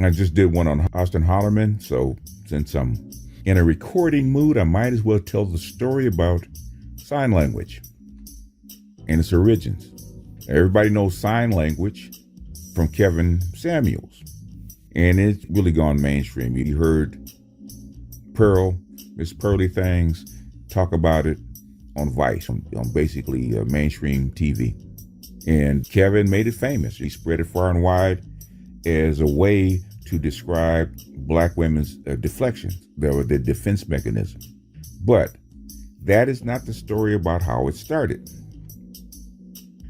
I just did one on Austin Hollerman, so since I'm in a recording mood, I might as well tell the story about sign language and its origins. Everybody knows sign language from Kevin Samuels, and it's really gone mainstream. You heard Miss Pearly Things, talk about it on Vice, on basically mainstream TV. And Kevin made it famous. He spread it far and wide as a way to describe black women's deflections, their defense mechanism. But that is not the story about how it started.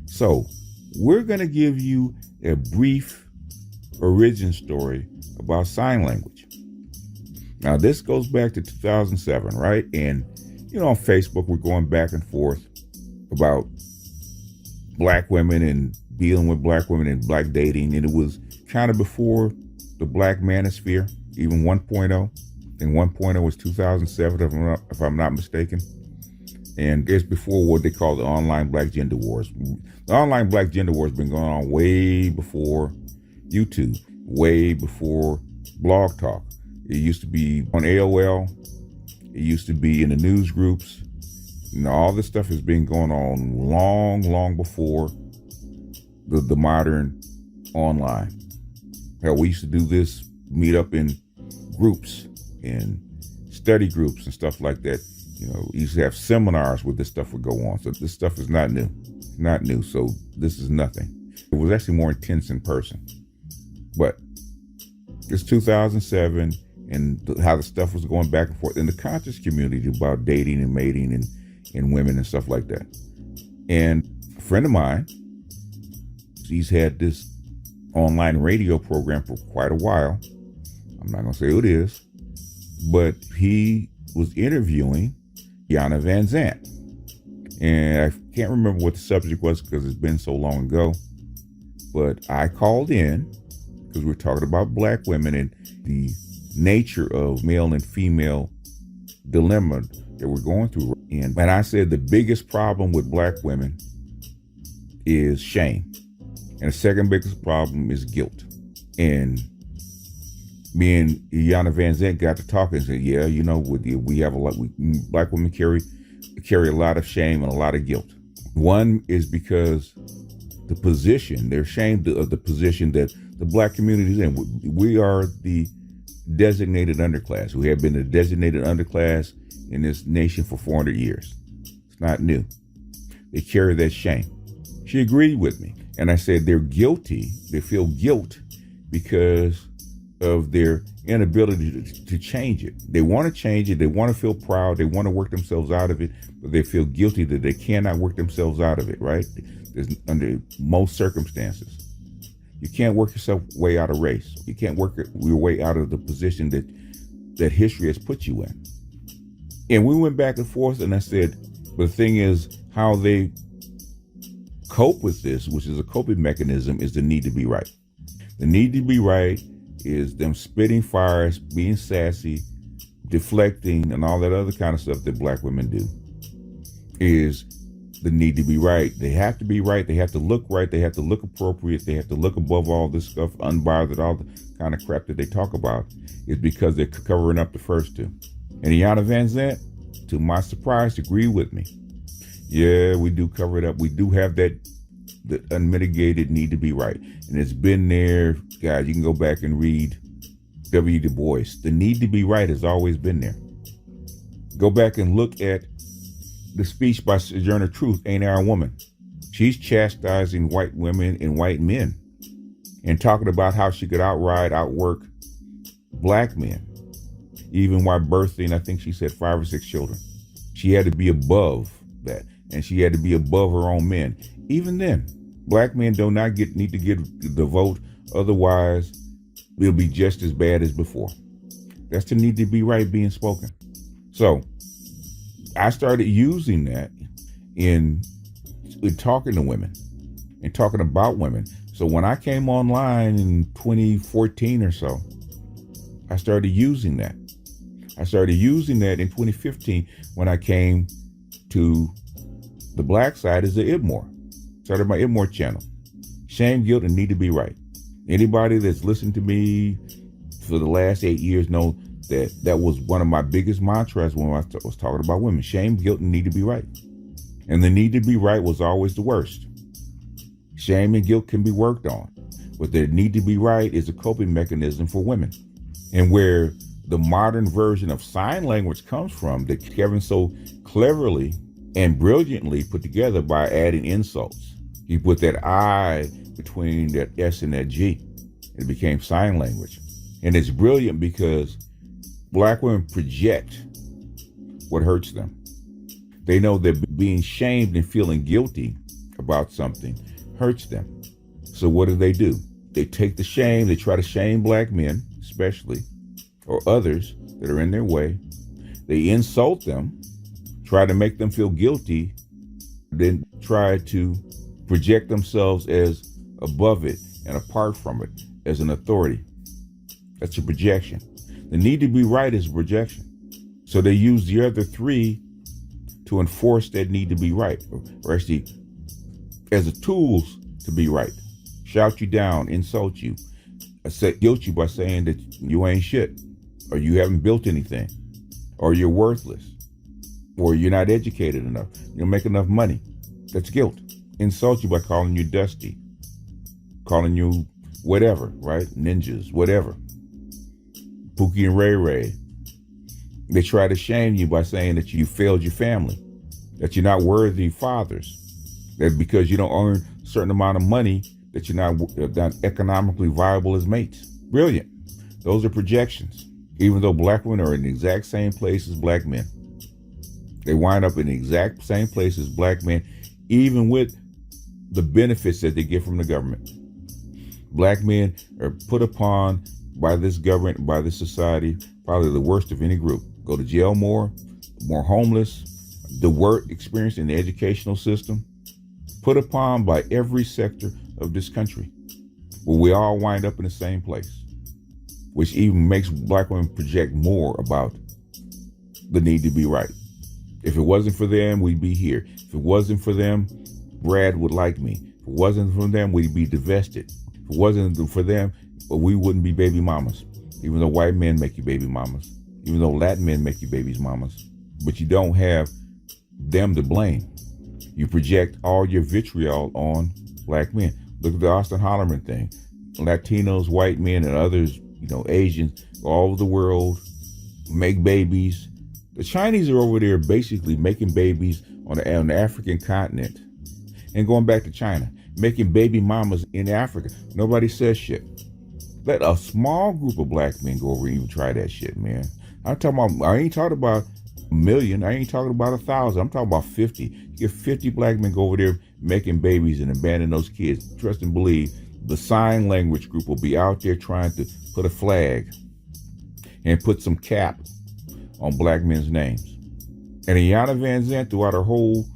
So we're going to give you a brief origin story about sign language. Now, this goes back to 2007, right? And, on Facebook, we're going back and forth about black women and dealing with black women and black dating. And it was kind of before the Black Manosphere, even 1.0. And 1.0 was 2007, if I'm not mistaken. And it's before what they call the online black gender wars. The online black gender wars has been going on way before YouTube, way before Blog Talk. It used to be on AOL. It used to be in the news groups. All this stuff has been going on long before the modern online. Hell, we used to do this, meet up in groups and study groups and stuff like that. We used to have seminars where this stuff would go on. So this stuff is not new. Not new. So this is nothing. It was actually more intense in person. But it's 2007 and how the stuff was going back and forth in the conscious community about dating and mating and women and stuff like that. And a friend of mine, he's had this online radio program for quite a while. I'm not going to say who it is, but he was interviewing Iyanla Vanzant. And I can't remember what the subject was because it's been so long ago, but I called in because we were talking about black women and the nature of male and female dilemma that we're going through. And I said the biggest problem with black women is shame. And the second biggest problem is guilt. And me and Iyanla Vanzant got to talking and said, yeah, we have a lot, black women carry a lot of shame and a lot of guilt. One is because the position, they're ashamed of the position that the black community is in. We are the designated underclass. We have been the designated underclass in this nation for 400 years. It's not new. They carry that shame. She agreed with me. And I said they're guilty. They feel guilt because of their inability to change it. They want to change it. They want to feel proud. They want to work themselves out of it, but they feel guilty that they cannot work themselves out of it, right? Under most circumstances. You can't work yourself way out of race. You can't work your way out of the position that history has put you in. And we went back and forth, and I said, but the thing is, how they cope with this, which is a coping mechanism, is the need to be right. The need to be right is them spitting fires, being sassy, deflecting, and all that other kind of stuff that black women do, is the need to be right. They have to be right. They have to look right. They have to look appropriate. They have to look above all this stuff, unbothered, all the kind of crap that they talk about, is because they're covering up the first two. And Iyanla Vanzant, to my surprise, agreed with me. Yeah, we do cover it up. We do have the unmitigated need to be right. And it's been there. Guys, you can go back and read W. Du Bois. The need to be right has always been there. Go back and look at the speech by Sojourner Truth, Ain't I a Woman? She's chastising white women and white men and talking about how she could outwork black men, even while birthing, I think she said 5 or 6 children. She had to be above that, and she had to be above her own men. Even then, black men do not need to get the vote, otherwise it'll be just as bad as before. That's the need to be right being spoken. So I started using that in talking to women and talking about women. So when I came online in 2014 or so, I started using that. I started using that in 2015 when I came to the black side as the Ibmore. Started my Ibmore channel. Shame, guilt, and need to be right. Anybody that's listened to me for the last 8 years know that that was one of my biggest mantras when I was talking about women. Shame, guilt, and need to be right. And the need to be right was always the worst. Shame and guilt can be worked on, but the need to be right is a coping mechanism for women. And where the modern version of sign language comes from, that Kevin so cleverly and brilliantly put together by adding insults. He put that I between that S and that G. It became sign language. And it's brilliant because Black women project what hurts them. They know that being shamed and feeling guilty about something hurts them. So what do? They take the shame, they try to shame Black men, especially, or others that are in their way. They insult them, try to make them feel guilty, then try to project themselves as above it and apart from it, as an authority. That's a projection. The need to be right is a projection. So they use the other three to enforce that need to be right, or actually as a tools to be right. Shout you down, insult you, guilt you by saying that you ain't shit, or you haven't built anything, or you're worthless, or you're not educated enough, you don't make enough money. That's guilt. Insult you by calling you dusty, calling you whatever, right? Ninjas, whatever. Pookie and Ray Ray. They try to shame you by saying that you failed your family, that you're not worthy fathers, that because you don't earn a certain amount of money, that you're not economically viable as mates. Brilliant. Those are projections. Even though Black women are in the exact same place as Black men. They wind up in the exact same place as Black men, even with the benefits that they get from the government. Black men are put upon by this government, by this society, probably the worst of any group. Go to jail more homeless, the work experience in the educational system, put upon by every sector of this country, where we all wind up in the same place, which even makes Black women project more about the need to be right. If it wasn't for them, we'd be here. If it wasn't for them, Brad would like me. If it wasn't for them, we'd be divested. If it wasn't for them, we wouldn't be baby mamas. Even though white men make you baby mamas, even though Latin men make you babies mamas, but you don't have them to blame. You project all your vitriol on Black men. Look at the Austin Hollerman thing. Latinos, white men, and others, Asians, all over the world, make babies. The Chinese are over there basically making babies on the African continent and going back to China, making baby mamas in Africa. Nobody says shit. Let a small group of Black men go over and even try that shit, man. I ain't talking about a million. I ain't talking about 1,000. I'm talking about 50. You get 50 Black men go over there making babies and abandon those kids. Trust and believe the sign language group will be out there trying to put a flag and put some cap on Black men's names. And Iyanla Vanzant, throughout her whole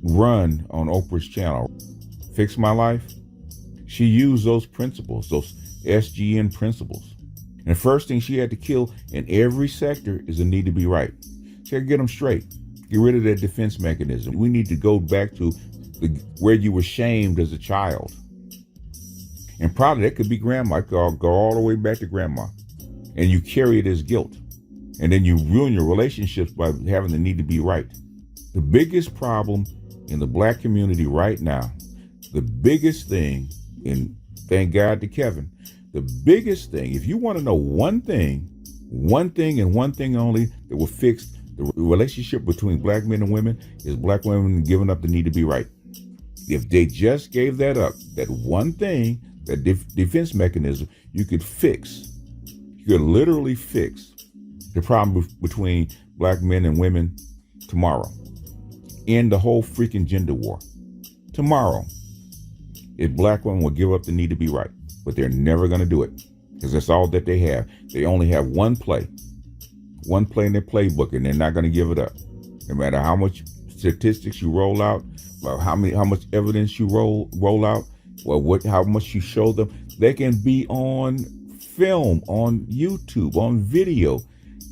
run on Oprah's channel, Fix My Life, she used those principles, those S.G.N. principles. And the first thing she had to kill in every sector is the need to be right. She had to get them straight. Get rid of that defense mechanism. We need to go back to where you were shamed as a child. And probably that could be grandma. It could go all the way back to grandma. And you carry it as guilt. And then you ruin your relationships by having the need to be right. The biggest problem in the Black community right now, the biggest thing, and thank God to Kevin, the biggest thing, if you want to know one thing and one thing only that will fix the relationship between Black men and women, is Black women giving up the need to be right. If they just gave that up, that one thing, that defense mechanism, you could literally fix the problem between Black men and women tomorrow. End the whole freaking gender war. Tomorrow, if Black women will give up the need to be right, but they're never going to do it because that's all that they have. They only have one play in their playbook, and they're not going to give it up. No matter how much statistics you roll out, or how much evidence you roll out, or how much you show them, they can be on film, on YouTube, on video,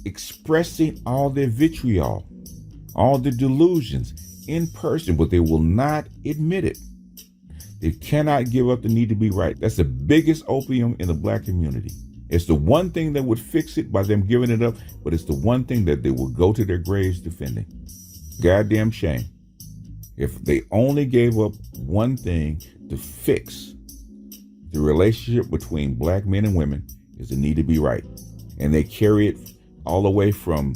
expressing all their vitriol, all their delusions in person, but they will not admit it. They cannot give up the need to be right. That's the biggest opium in the Black community. It's the one thing that would fix it by them giving it up, but it's the one thing that they will go to their graves defending. Goddamn shame. If they only gave up one thing to fix the relationship between black men and women, is it need to be right. And they carry it all the way from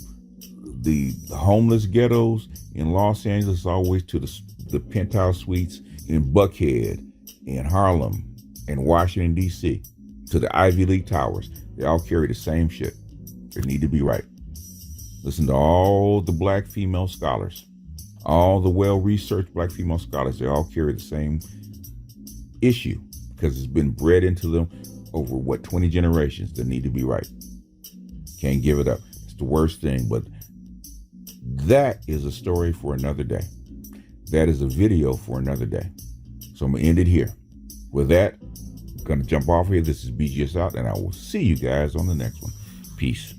the homeless ghettos in Los Angeles all the way to the penthouse suites in Buckhead, in Harlem, in Washington, D.C., to the Ivy League towers. They all carry the same shit. It need to be right. Listen to all the black female scholars, all the well-researched black female scholars. They all carry the same issue because it's been bred into them over, 20 generations. That need to be right. Can't give it up. It's the worst thing, but that is a story for another day. That is a video for another day. So I'm going to end it here. With that, I'm going to jump off here. This is BGS out, and I will see you guys on the next one. Peace.